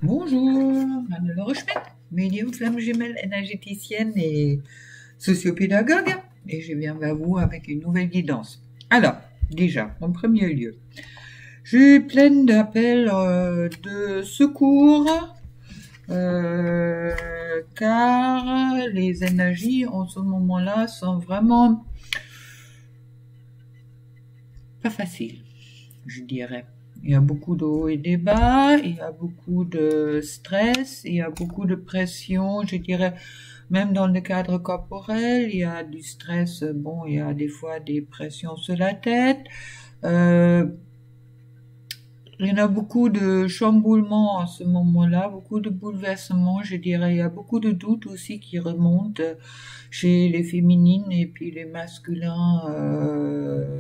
Bonjour, Manuela Rochette, médium flamme jumelle énergéticienne et sociopédagogue, et je viens vers vous avec une nouvelle guidance. Alors, déjà, en premier lieu, je suis pleine d'appels de secours, car les énergies en ce moment-là sont vraiment pas faciles, je dirais. Il y a beaucoup de hauts et des bas, il y a beaucoup de stress, il y a beaucoup de pression, je dirais, même dans le cadre corporel, il y a du stress, bon, il y a des fois des pressions sur la tête, euh, il y en a beaucoup de chamboulements en ce moment-là, beaucoup de bouleversements, je dirais. Il y a beaucoup de doutes aussi qui remontent chez les féminines et puis les masculins,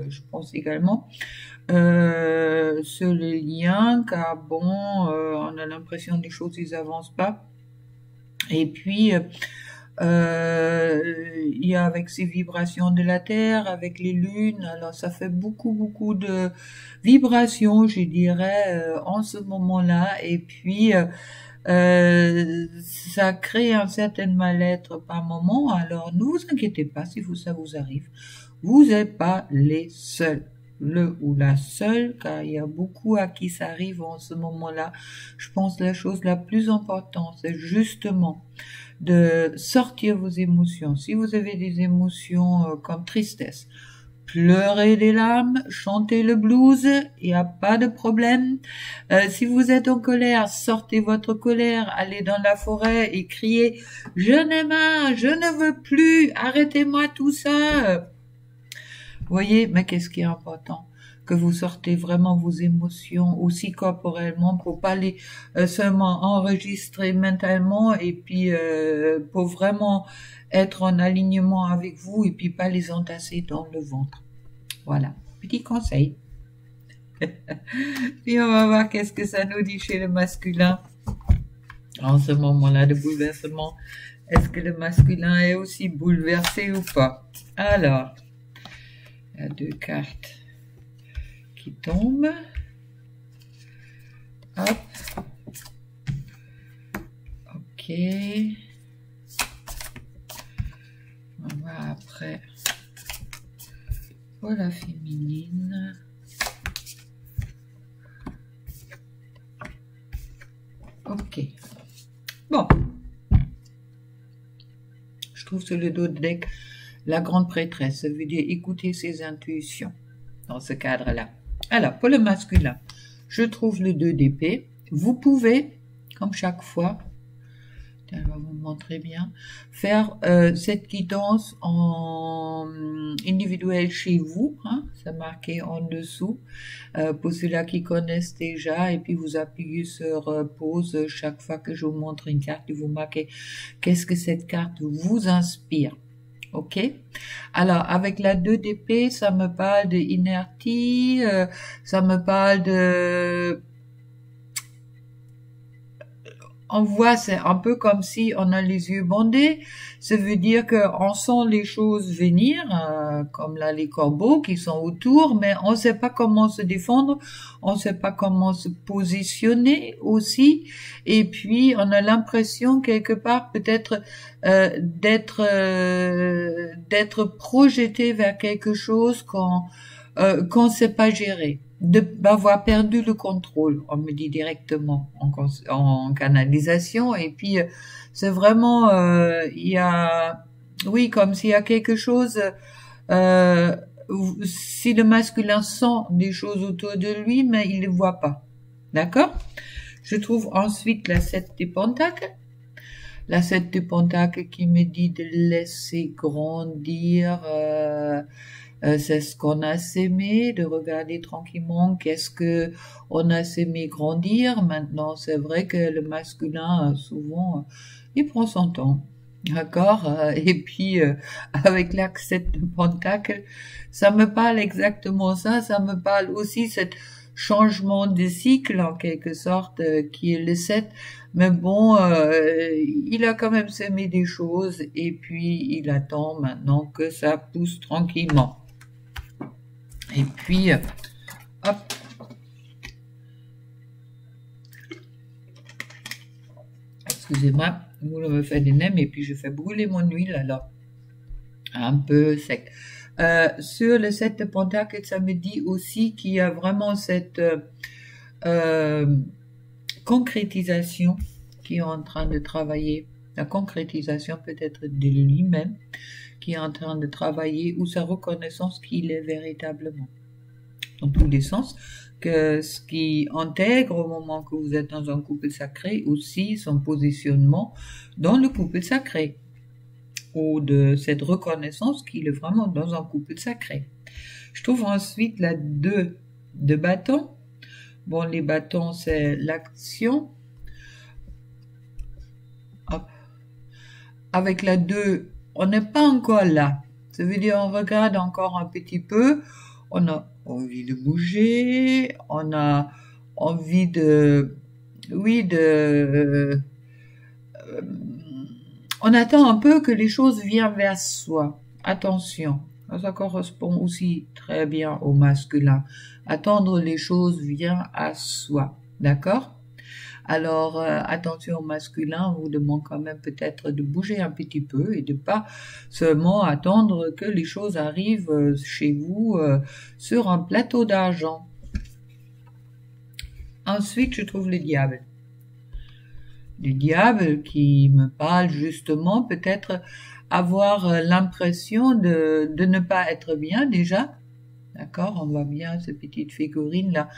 je pense également, sur les liens, car bon, on a l'impression que les choses, ils avancent pas. Et puis, il y a avec ces vibrations de la Terre, avec les lunes, alors ça fait beaucoup de vibrations, je dirais, en ce moment-là. Et puis, ça crée un certain mal-être par moment. Alors, ne vous inquiétez pas si ça vous arrive. Vous n'êtes pas les seuls. Le ou la seule, car il y a beaucoup à qui ça arrive en ce moment-là. Je pense que la chose la plus importante, c'est justement de sortir vos émotions. Si vous avez des émotions comme tristesse, pleurez des larmes, chantez le blues, il n'y a pas de problème. Si vous êtes en colère, sortez votre colère, allez dans la forêt et criez « Je n'aime pas, je ne veux plus, arrêtez-moi tout ça !» Vous voyez, mais qu'est-ce qui est important? Que vous sortez vraiment vos émotions aussi corporellement pour pas les seulement enregistrer mentalement et puis pour vraiment être en alignement avec vous et puis pas les entasser dans le ventre. Voilà, petit conseil. Puis on va voir qu'est-ce que ça nous dit chez le masculin en ce moment-là de bouleversement. Est-ce que le masculin est aussi bouleversé ou pas? Alors, il y a deux cartes qui tombent. Hop. Ok. On va après pour la féminine. Ok. Bon. Je trouve sur le dos de deck la grande prêtresse. Ça veut dire écouter ses intuitions dans ce cadre-là. Alors, pour le masculin, je trouve le 2 d'épée. Vous pouvez, comme chaque fois, je vais vous montrer bien, faire cette guidance en individuel chez vous, hein, c'est marqué en dessous, pour ceux-là qui connaissent déjà, et puis vous appuyez sur pause chaque fois que je vous montre une carte et vous marquez qu'est-ce que cette carte vous inspire. Ok. Alors avec la 2 d'épée, ça me parle de inertie, ça me parle de, on voit, c'est un peu comme si on a les yeux bandés. Ça veut dire qu'on sent les choses venir, comme là les corbeaux qui sont autour, mais on ne sait pas comment se défendre, on ne sait pas comment se positionner aussi. Et puis on a l'impression quelque part peut-être d'être projeté vers quelque chose qu'on ne sait pas gérer, d'avoir perdu le contrôle, on me dit directement en canalisation. Et puis c'est vraiment il y a, oui, comme s'il y a quelque chose, euh, si le masculin sent des choses autour de lui mais il ne les voit pas, d'accord. Je trouve ensuite la 7 des pentacles. La 7 de Pentacle qui me dit de laisser grandir, c'est ce qu'on a sémé, de regarder tranquillement qu'est-ce que on a sémé grandir. Maintenant, c'est vrai que le masculin, souvent, il prend son temps. D'accord. Et puis, avec l'axe 7 de Pentacle, ça me parle exactement ça. Ça me parle aussi cet changement de cycle, en quelque sorte, qui est le 7. Mais bon, il a quand même semé des choses et puis il attend maintenant que ça pousse tranquillement. Et puis, hop. Excusez-moi, vous me faites des nems et puis je fais brûler mon huile alors. Un peu sec. Sur le 7 de Pentacle, ça me dit aussi qu'il y a vraiment cette concrétisation qui est en train de travailler. La concrétisation peut-être de lui-même qui est en train de travailler ou sa reconnaissance qu'il est véritablement. Dans tous les sens, que ce qui intègre au moment que vous êtes dans un couple sacré aussi son positionnement dans le couple sacré ou de cette reconnaissance qu'il est vraiment dans un couple sacré. Je trouve ensuite la 2 de bâton. Bon, les bâtons, c'est l'action. Avec la 2, on n'est pas encore là. Ça veut dire on regarde encore un petit peu. On a envie de bouger. On a envie de... Oui, on attend un peu que les choses viennent vers soi. Attention, ça correspond aussi très bien au masculin. Attendre les choses vient à soi, d'accord? Alors, attention au masculin, on vous demande quand même peut-être de bouger un petit peu et de pas seulement attendre que les choses arrivent chez vous sur un plateau d'argent. Ensuite, je trouve le diable. Le diable qui me parle justement peut-être avoir l'impression de ne pas être bien déjà. D'accord, on voit bien ces petites figurines là.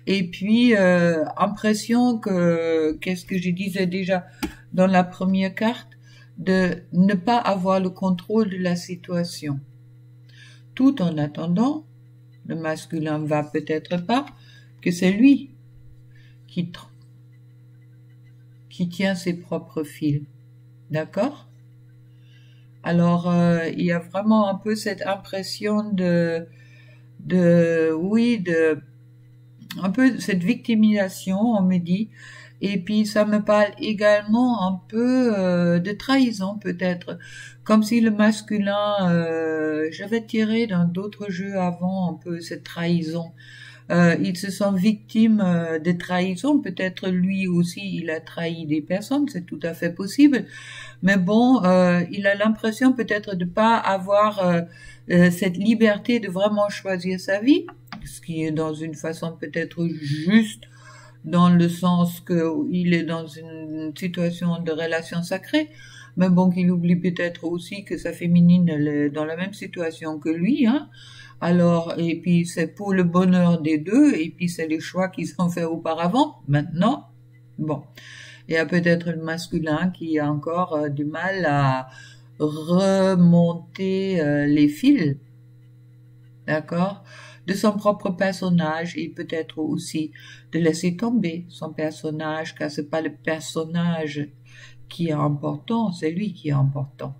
Et puis, impression que, qu'est-ce que je disais déjà dans la première carte, de ne pas avoir le contrôle de la situation. Tout en attendant, le masculin va peut-être pas, que c'est lui qui tient ses propres fils. D'accord? Alors, il y a vraiment un peu cette impression un peu cette victimisation, on me dit. Et puis, ça me parle également un peu de trahison, peut-être. Comme si le masculin, j'avais tiré dans d'autres jeux avant un peu cette trahison. Il se sent victime de trahison. Peut-être lui aussi, il a trahi des personnes, c'est tout à fait possible. Mais bon, il a l'impression peut-être de pas avoir cette liberté de vraiment choisir sa vie, ce qui est dans une façon peut-être juste, dans le sens qu'il est dans une situation de relation sacrée. Mais bon, qu'il oublie peut-être aussi que sa féminine, elle est dans la même situation que lui, hein. Alors, et puis c'est pour le bonheur des deux, et puis c'est les choix qu'ils ont fait auparavant. Maintenant, bon, il y a peut-être le masculin qui a encore du mal à remonter les fils, d'accord, de son propre personnage, et peut-être aussi de laisser tomber son personnage, car c'est pas le personnage qui est important, c'est lui qui est important.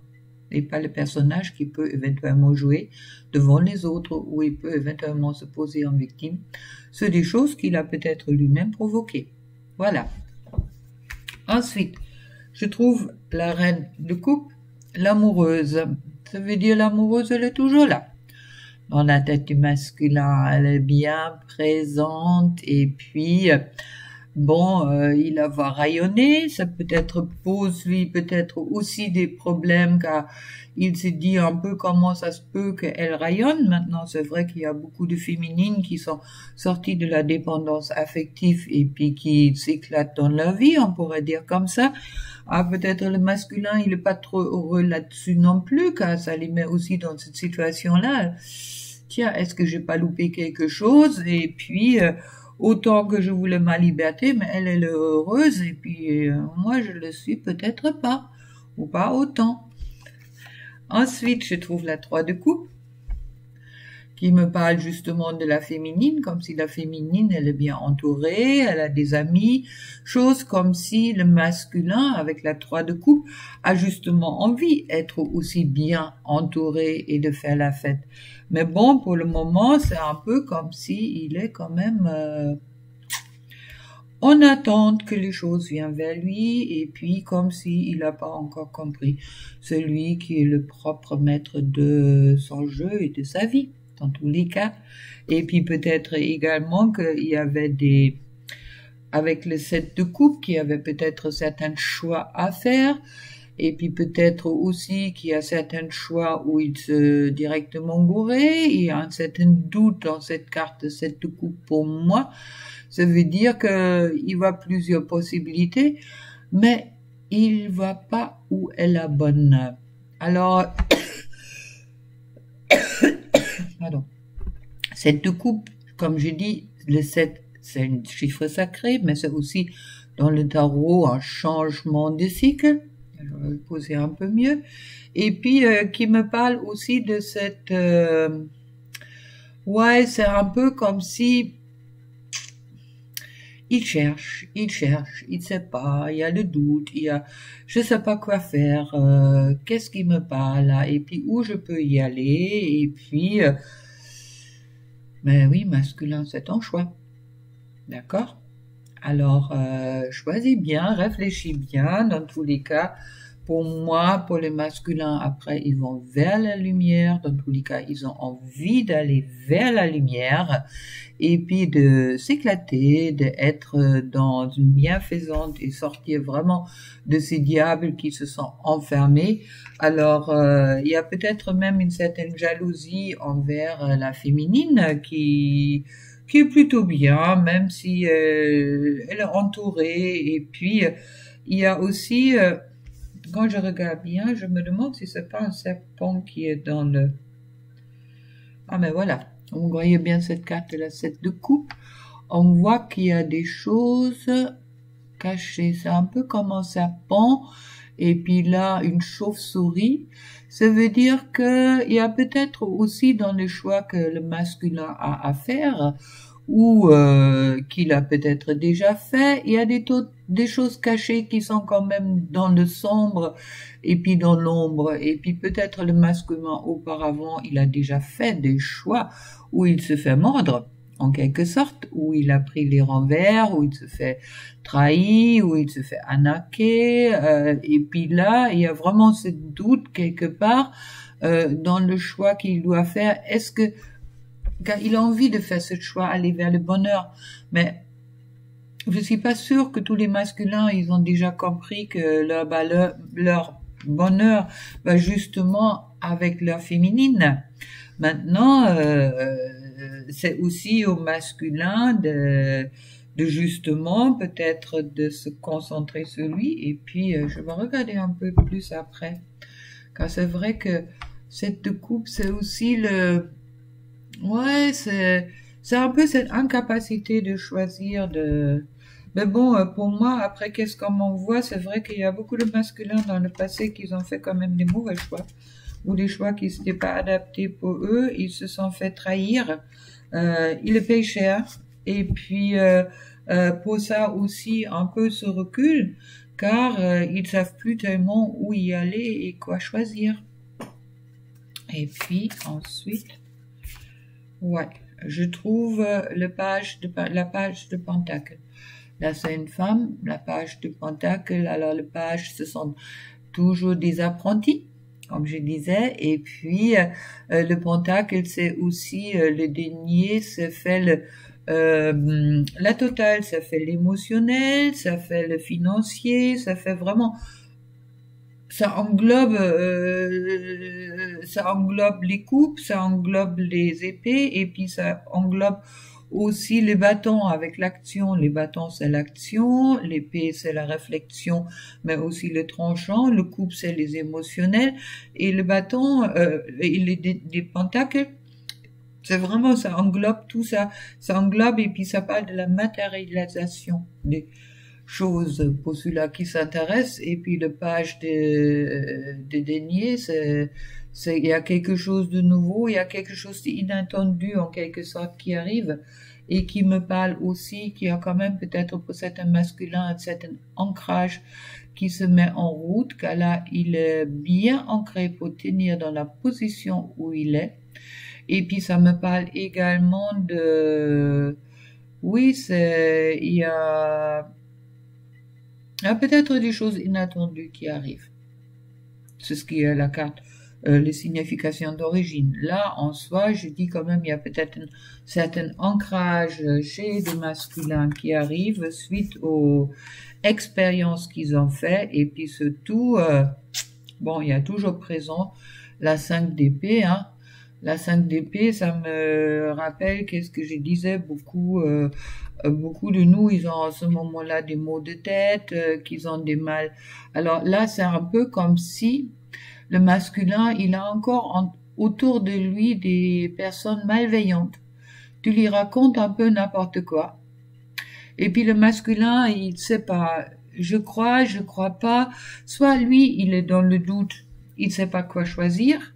Et pas le personnage qui peut éventuellement jouer devant les autres ou il peut éventuellement se poser en victime. C'est des choses qu'il a peut-être lui-même provoquées. Voilà. Ensuite, je trouve la reine de coupe, l'amoureuse. Ça veut dire l'amoureuse, elle est toujours là. Dans la tête du masculin, elle est bien présente et puis... Bon, il la voit rayonner, ça peut-être pose lui peut-être aussi des problèmes car il se dit un peu comment ça se peut qu'elle rayonne. Maintenant, c'est vrai qu'il y a beaucoup de féminines qui sont sorties de la dépendance affective et puis qui s'éclatent dans leur vie, on pourrait dire comme ça. Ah, peut-être le masculin, il est pas trop heureux là-dessus non plus car ça les met aussi dans cette situation-là. Tiens, est-ce que j'ai pas loupé quelque chose? Et puis... autant que je voulais ma liberté, mais elle est heureuse, et puis moi je le suis peut-être pas, ou pas autant. Ensuite, je trouve la 3 de coupe, qui me parle justement de la féminine, comme si la féminine, elle est bien entourée, elle a des amis, chose comme si le masculin, avec la 3 de coupe, a justement envie d'être aussi bien entouré et de faire la fête. Mais bon, pour le moment, c'est un peu comme si il est quand même en attente que les choses viennent vers lui, et puis comme si il n'a pas encore compris. C'est lui qui est le propre maître de son jeu et de sa vie, dans tous les cas. Et puis peut-être également qu'il y avait des avec le 7 de coupe, qui avait peut-être certains choix à faire, et puis peut-être aussi qu'il y a certains choix où il se directement gouré, il y a un certain doute dans cette carte 7 de coupe pour moi. Ça veut dire qu'il voit plusieurs possibilités, mais il voit pas où est la bonne. Alors, pardon. 7 de coupe, comme j'ai dit, le 7, c'est un chiffre sacré, mais c'est aussi dans le tarot un changement de cycle. Je vais le poser un peu mieux. Et puis, qui me parle aussi de cette... ouais, c'est un peu comme si... il cherche, il sait pas, il y a le doute, il y a... je sais pas quoi faire, qu'est-ce qui me parle là, et puis où je peux y aller, et puis... ben oui, masculin, c'est ton choix. D'accord? Alors, choisis bien, réfléchis bien. Dans tous les cas, pour moi, pour les masculins, après, ils vont vers la lumière. Dans tous les cas, ils ont envie d'aller vers la lumière et puis de s'éclater, d'être dans une bienfaisante et sortir vraiment de ces diables qui se sont enfermés. Alors, il y a peut-être même une certaine jalousie envers la féminine qui est plutôt bien, même si elle est entourée. Et puis, il y a aussi, quand je regarde bien, je me demande si c'est pas un serpent qui est dans le... Ah, mais voilà, vous voyez bien cette carte de la 7 de coupe. On voit qu'il y a des choses cachées. C'est un peu comme un serpent. Et puis là, une chauve-souris. Ça veut dire qu'il y a peut-être aussi dans les choix que le masculin a à faire, ou qu'il a peut-être déjà fait, il y a des choses cachées qui sont quand même dans le sombre et puis dans l'ombre. Et puis peut-être le masculin auparavant, il a déjà fait des choix où il se fait mordre, en quelque sorte, où il a pris les renvers, où il se fait trahir, où il se fait arnaquer. Et puis là, il y a vraiment ce doute quelque part dans le choix qu'il doit faire. Est-ce que car il a envie de faire ce choix, aller vers le bonheur, mais je suis pas sûre que tous les masculins, ils ont déjà compris que leur bonheur va justement avec leur féminine. Maintenant, c'est aussi au masculin de justement peut-être de se concentrer sur lui, et puis je vais regarder un peu plus après, car c'est vrai que cette coupe, c'est aussi le... Ouais, c'est un peu cette incapacité de choisir de... Mais bon, pour moi, après, qu'est-ce qu'on voit, c'est vrai qu'il y a beaucoup de masculins dans le passé qui ont fait quand même des mauvais choix, ou des choix qui n'étaient pas adaptés pour eux, ils se sont fait trahir, ils le payent cher, et puis pour ça aussi un peu ce recul, car ils savent plus tellement où y aller et quoi choisir. Et puis ensuite... Ouais, je trouve la page de Pentacle. Là, c'est une femme, la page de Pentacle. Alors, les pages, ce sont toujours des apprentis, comme je disais. Et puis, le Pentacle, c'est aussi le denier, ça fait la totale, ça fait l'émotionnel, ça fait le financier, ça fait vraiment... ça englobe les coupes, ça englobe les épées, et puis ça englobe aussi les bâtons avec l'action. Les bâtons, c'est l'action, l'épée, c'est la réflexion, mais aussi le tranchant, le coupe, c'est les émotionnels, et le bâton, et les pentacles, c'est vraiment, ça englobe tout ça, ça englobe, et puis ça parle de la matérialisation des choses pour ceux-là qui s'intéressent. Et puis le page de denier, il y a quelque chose de nouveau, il y a quelque chose d'inattendu en quelque sorte qui arrive et qui me parle aussi, qui a quand même peut-être pour certains masculins un certain ancrage qui se met en route, car là il est bien ancré pour tenir dans la position où il est. Et puis ça me parle également de... Oui, il y a peut-être des choses inattendues qui arrivent. C'est ce qui est la carte les significations d'origine. Là, en soi, je dis quand même, il y a peut-être un certain ancrage chez les masculins qui arrive suite aux expériences qu'ils ont fait, et puis surtout, bon, il y a toujours présent la 5 d'épée, hein. La 5 d'épée, ça me rappelle qu'est-ce que je disais, beaucoup de nous, ils ont à ce moment-là des maux de tête, qu'ils ont des mal. Alors là, c'est un peu comme si le masculin, il a encore autour de lui des personnes malveillantes. Tu lui racontes un peu n'importe quoi. Et puis le masculin, il sait pas, je crois pas. Soit lui, il est dans le doute, il sait pas quoi choisir.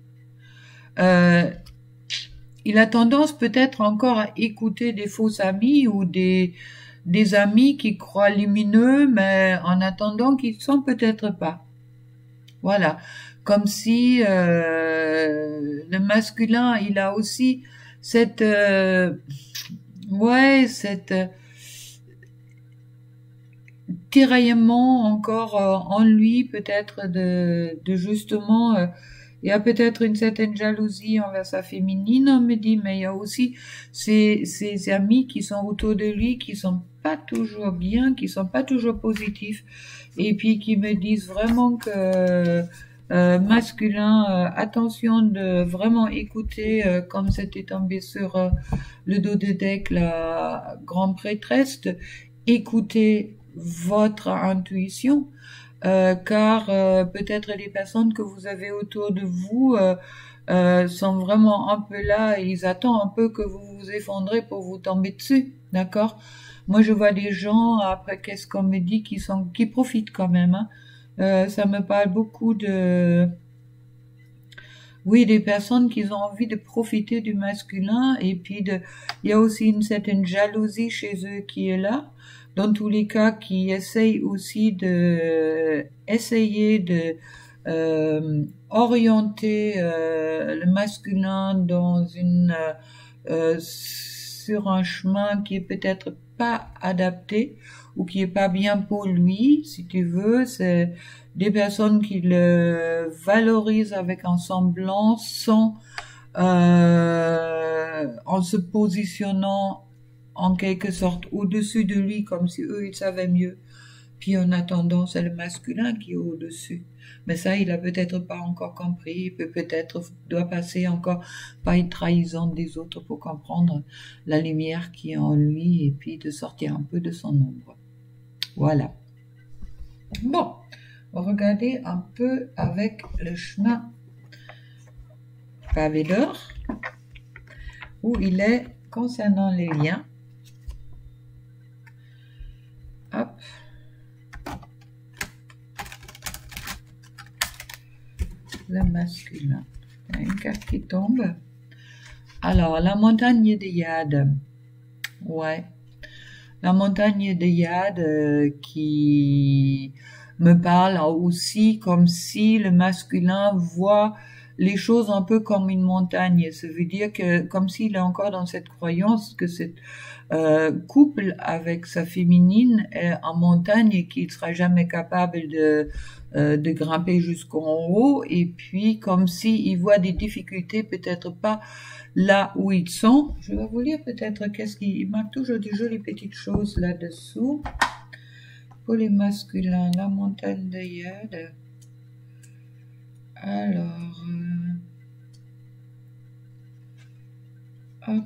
Il a tendance peut-être encore à écouter des faux amis ou des amis qui croient lumineux, mais en attendant qu'ils ne sont peut-être pas. Voilà. Comme si le masculin, il a aussi cette tiraillement encore en lui, peut-être de justement il y a peut-être une certaine jalousie envers sa féminine, on me dit, mais il y a aussi ces amis qui sont autour de lui, qui sont pas toujours bien, qui sont pas toujours positifs, et puis qui me disent vraiment que masculin, attention de vraiment écouter, comme c'était tombé sur le dos de deck, la grande prêtresse, écoutez votre intuition. Car peut-être les personnes que vous avez autour de vous sont vraiment un peu là et ils attendent un peu que vous vous effondrez pour vous tomber dessus, d'accord? Moi, je vois des gens, après qu'est-ce qu'on me dit, qui profitent quand même, hein. Ça me parle beaucoup oui, des personnes qui ont envie de profiter du masculin, et puis il y a aussi une certaine jalousie chez eux qui est là. Dans tous les cas, qui essayent aussi de orienter le masculin dans sur un chemin qui est peut-être pas adapté ou qui est pas bien pour lui, si tu veux. C'est des personnes qui le valorisent avec un semblant sans en se positionnant en quelque sorte au-dessus de lui, comme si eux, ils savaient mieux. Puis en attendant, c'est le masculin qui est au-dessus. Mais ça, il a peut-être pas encore compris. Il peut-être doit passer encore par une trahison des autres pour comprendre la lumière qui est en lui et puis de sortir un peu de son ombre. Voilà. Bon, on va regarder un peu avec le chemin pavé d'or, où il est concernant les liens. Hop. Le masculin. Il y a une carte qui tombe. Alors, la montagne de Yad. Ouais. La montagne de Yad qui me parle aussi comme si le masculin voit les choses un peu comme une montagne. Ça veut dire que comme s'il est encore dans cette croyance que cette couple avec sa féminine est en montagne et qu'il sera jamais capable de grimper jusqu'en haut, et puis comme s'il voit des difficultés, peut-être pas là où ils sont. Je vais vous lire peut-être qu'est-ce qu'il marque toujours des jolies petites choses là-dessous. Pour les masculins, la montagne de Yad. Alors, hop.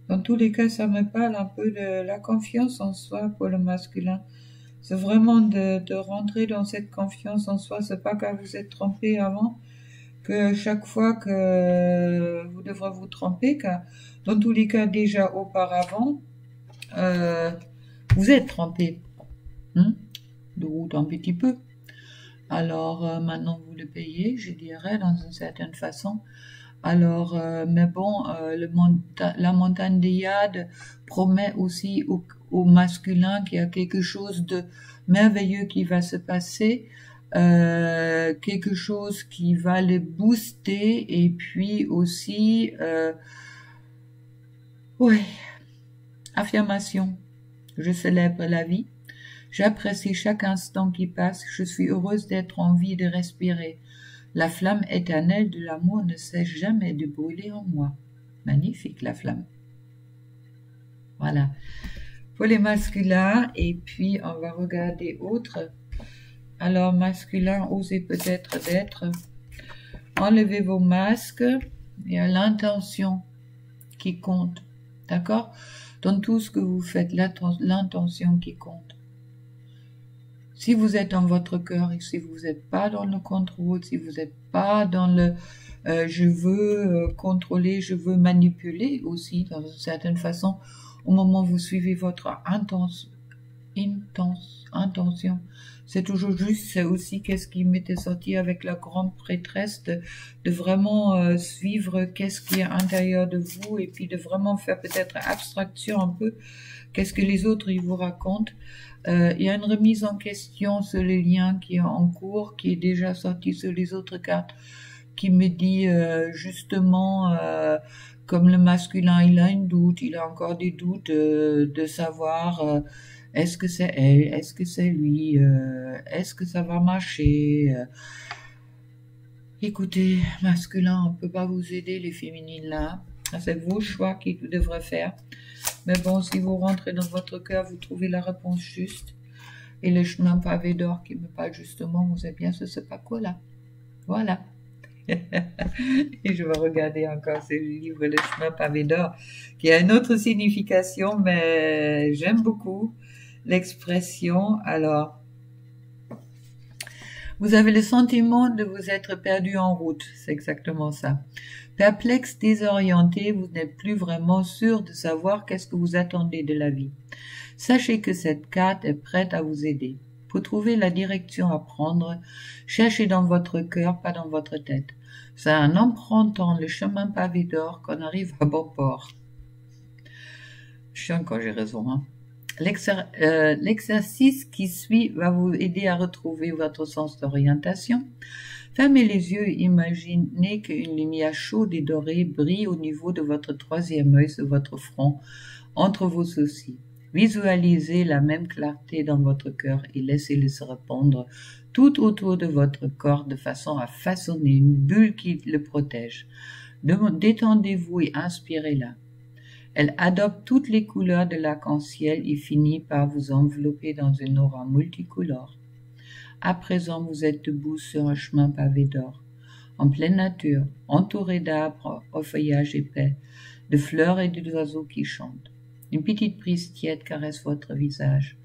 Dans tous les cas, ça me parle un peu de la confiance en soi pour le masculin. C'est vraiment de rentrer dans cette confiance en soi. C'est pas quand vous êtes trompé avant que chaque fois que vous devrez vous tromper, car dans tous les cas déjà auparavant, vous êtes trompé, de route un petit peu. Alors maintenant vous le payez, je dirais, dans une certaine façon. Alors, mais bon, la montagne de Yad promet aussi au masculin qu'il y a quelque chose de merveilleux qui va se passer, quelque chose qui va le booster, et puis aussi, affirmation. Je célèbre la vie. J'apprécie chaque instant qui passe. Je suis heureuse d'être en vie et de respirer. La flamme éternelle de l'amour ne cesse jamais de brûler en moi. Magnifique, la flamme. Voilà. Pour les masculins, et puis on va regarder autre. Alors, masculin, osez peut-être d'être. Enlevez vos masques. Il y a l'intention qui compte. D'accord? Dans tout ce que vous faites, l'intention qui compte. Si vous êtes dans votre cœur et si vous n'êtes pas dans le contrôle, si vous n'êtes pas dans le je veux contrôler, je veux manipuler aussi, dans une certaine façon, au moment où vous suivez votre intention, c'est toujours juste, c'est aussi qu'est-ce qui m'était sorti avec la grande prêtresse, de vraiment suivre qu'est-ce qui est à l'intérieur de vous et puis de vraiment faire peut-être abstraction un peu, qu'est-ce que les autres ils vous racontent. Il y a une remise en question sur les liens qui est en cours, qui est déjà sorti sur les autres cartes, qui me dit justement, comme le masculin, il a une doute, il a encore des doutes de savoir est-ce que c'est elle, est-ce que c'est lui, est-ce que ça va marcher. Écoutez, masculin, on ne peut pas vous aider, les féminines là. C'est vos choix qui devraient faire. Mais bon, si vous rentrez dans votre cœur, vous trouvez la réponse juste. Et le chemin pavé d'or qui me parle justement, vous êtes bien ce pas là. Voilà. Et je vais regarder encore ce livre, Le chemin pavé d'or, qui a une autre signification, mais j'aime beaucoup l'expression. Alors, vous avez le sentiment de vous être perdu en route, c'est exactement ça. Perplexe, désorienté, vous n'êtes plus vraiment sûr de savoir qu'est-ce que vous attendez de la vie. Sachez que cette carte est prête à vous aider. Pour trouver la direction à prendre, cherchez dans votre cœur, pas dans votre tête. C'est en empruntant le chemin pavé d'or qu'on arrive à bon port. Je suis encore, j'ai raison, hein. L'exercice qui suit va vous aider à retrouver votre sens d'orientation. Fermez les yeux et imaginez qu'une lumière chaude et dorée brille au niveau de votre troisième œil sur votre front, entre vos sourcils. Visualisez la même clarté dans votre cœur et laissez-le se répandre tout autour de votre corps de façon à façonner une bulle qui le protège. Détendez-vous et inspirez-la. Elle adopte toutes les couleurs de l'arc-en-ciel et finit par vous envelopper dans une aura multicolore. À présent, vous êtes debout sur un chemin pavé d'or, en pleine nature, entouré d'arbres au feuillage épais, de fleurs et d'oiseaux qui chantent. Une petite brise tiède caresse votre visage.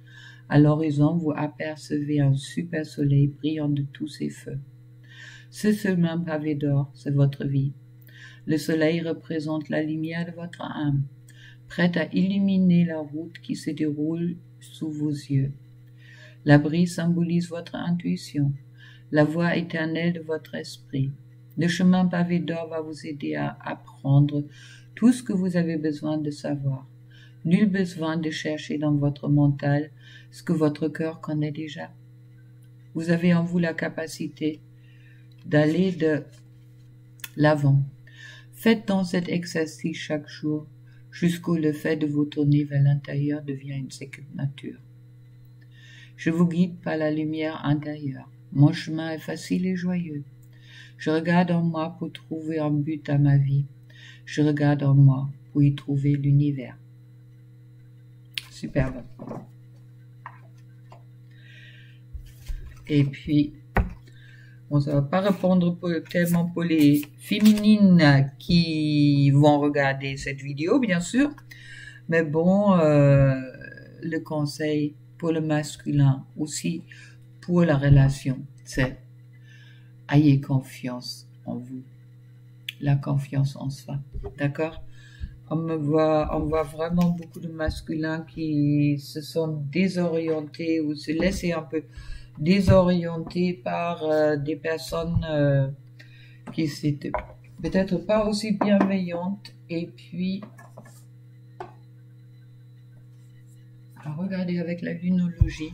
À l'horizon, vous apercevez un super soleil brillant de tous ses feux. Ce chemin pavé d'or, c'est votre vie. Le soleil représente la lumière de votre âme, prête à illuminer la route qui se déroule sous vos yeux. La brise symbolise votre intuition, la voix éternelle de votre esprit. Le chemin pavé d'or va vous aider à apprendre tout ce que vous avez besoin de savoir. Nul besoin de chercher dans votre mental ce que votre cœur connaît déjà. Vous avez en vous la capacité d'aller de l'avant. Faites dans cet exercice chaque jour, jusqu'où le fait de vous tourner vers l'intérieur devient une seconde nature. Je vous guide par la lumière intérieure. Mon chemin est facile et joyeux. Je regarde en moi pour trouver un but à ma vie. Je regarde en moi pour y trouver l'univers. Superbe. Et puis, bon, ça ne va pas répondre tellement pour les féminines qui vont regarder cette vidéo, bien sûr. Mais bon, le conseil pour le masculin, aussi pour la relation, c'est ayez confiance en vous. La confiance en soi. D'accord? On voit vraiment beaucoup de masculins qui se sont désorientés ou se laissent un peu désorientés par des personnes qui étaient peut-être pas aussi bienveillantes. Et puis, à regarder avec la lunologie.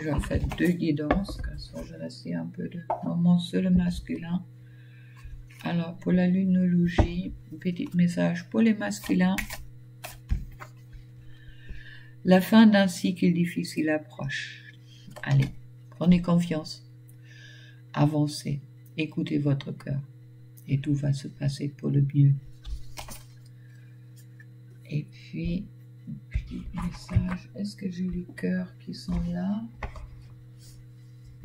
Je vais faire 2 guidances, comme ça je vais rester un peu de moment sur le masculin. Alors, pour la lunologie, un petit message pour les masculins. La fin d'un cycle difficile approche. Allez, prenez confiance. Avancez. Écoutez votre cœur. Et tout va se passer pour le mieux. Et puis, petit message. Est-ce que j'ai les cœurs qui sont là?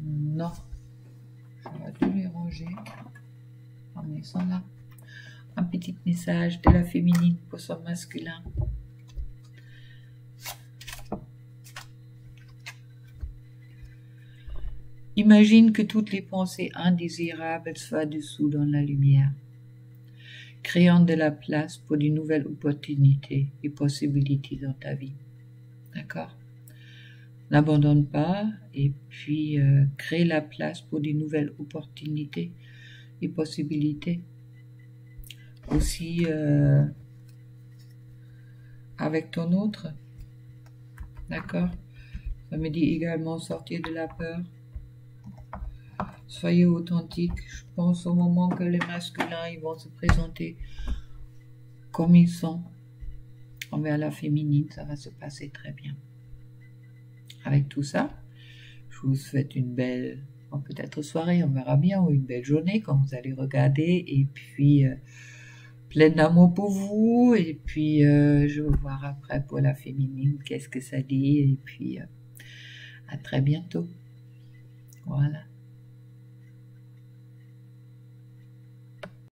Non. Je vais tous les ranger. Ah, mais ils sont là. Un petit message de la féminine pour son masculin. Imagine que toutes les pensées indésirables soient dessous dans la lumière, créant de la place pour de nouvelles opportunités et possibilités dans ta vie. D'accord? N'abandonne pas et puis crée la place pour de nouvelles opportunités et possibilités. Aussi avec ton autre. D'accord? Ça me dit également sortir de la peur. Soyez authentique. Je pense au moment que les masculins ils vont se présenter comme ils sont envers la féminine, ça va se passer très bien. Avec tout ça, je vous souhaite une belle, peut-être soirée, on verra bien, ou une belle journée quand vous allez regarder, et puis plein d'amour pour vous, et puis je vais voir après pour la féminine, qu'est-ce que ça dit, et puis à très bientôt. Voilà.